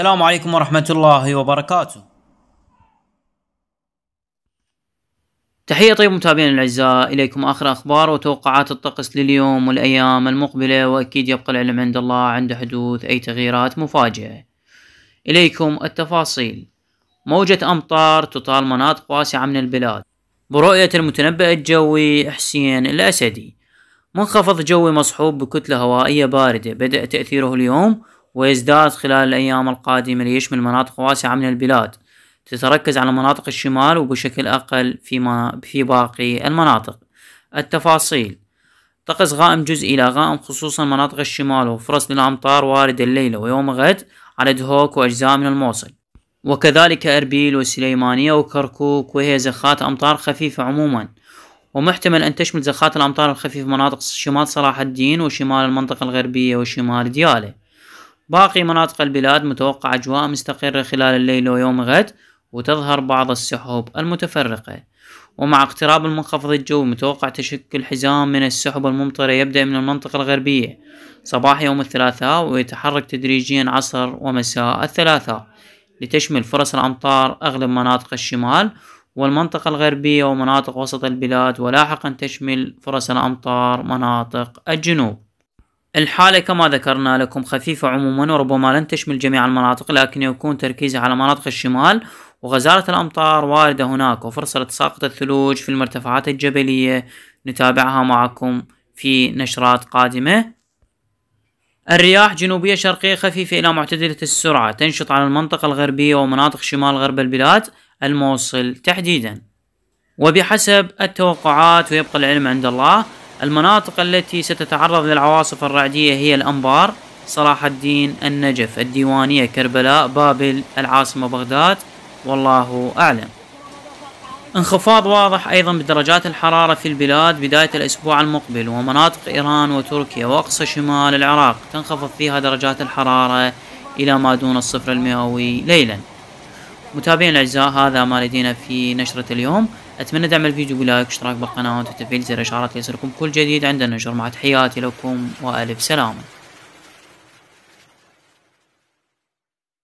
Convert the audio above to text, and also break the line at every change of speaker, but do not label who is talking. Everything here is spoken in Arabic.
السلام عليكم ورحمة الله وبركاته. تحية طيب متابعينا الأعزاء، إليكم آخر أخبار وتوقعات الطقس لليوم والأيام المقبلة، وأكيد يبقى العلم عند الله عند حدوث أي تغييرات مفاجئة. إليكم التفاصيل. موجة أمطار تطال مناطق واسعة من البلاد برؤية المتنبئ الجوي حسين الأسدي. منخفض جوي مصحوب بكتلة هوائية باردة بدأ تأثيره اليوم ويزداد خلال الأيام القادمة ليشمل مناطق واسعة من البلاد، تتركز على مناطق الشمال وبشكل أقل في باقي المناطق. التفاصيل: طقس غائم جزئي إلى غائم خصوصا مناطق الشمال، وفرص للأمطار واردة الليلة ويوم غد على دهوك وأجزاء من الموصل، وكذلك أربيل والسليمانية وكركوك، وهي زخات أمطار خفيفة عموما، ومحتمل أن تشمل زخات الأمطار الخفيفة مناطق شمال صلاح الدين وشمال المنطقة الغربية وشمال ديالى. باقي مناطق البلاد متوقع أجواء مستقرة خلال الليل ويوم غد، وتظهر بعض السحب المتفرقة. ومع اقتراب المنخفض الجوي متوقع تشكل حزام من السحب الممطرة يبدأ من المنطقة الغربية صباح يوم الثلاثاء، ويتحرك تدريجيا عصر ومساء الثلاثاء لتشمل فرص الأمطار أغلب مناطق الشمال والمنطقة الغربية ومناطق وسط البلاد، ولاحقا تشمل فرص الأمطار مناطق الجنوب. الحالة كما ذكرنا لكم خفيفة عموما، وربما لن تشمل جميع المناطق، لكن يكون تركيزها على مناطق الشمال، وغزارة الأمطار واردة هناك، وفرصة لتساقط الثلوج في المرتفعات الجبلية نتابعها معكم في نشرات قادمة. الرياح جنوبية شرقية خفيفة إلى معتدلة السرعة تنشط على المنطقة الغربية ومناطق شمال غرب البلاد الموصل تحديدا. وبحسب التوقعات ويبقى العلم عند الله، المناطق التي ستتعرض للعواصف الرعدية هي الأنبار، صلاح الدين، النجف، الديوانية، كربلاء، بابل، العاصمة بغداد، والله أعلم. انخفاض واضح أيضا بدرجات الحرارة في البلاد بداية الأسبوع المقبل، ومناطق إيران وتركيا وأقصى شمال العراق تنخفض فيها درجات الحرارة إلى ما دون الصفر المئوي ليلا. متابعين الأعزاء، هذا ما لدينا في نشرة اليوم. أتمنى دعم الفيديو بلايك واشتراك بالقناة وتفعيل زر الإشعارات ليصلكم كل جديد عند النشر. مع تحياتي لكم وألف سلامة.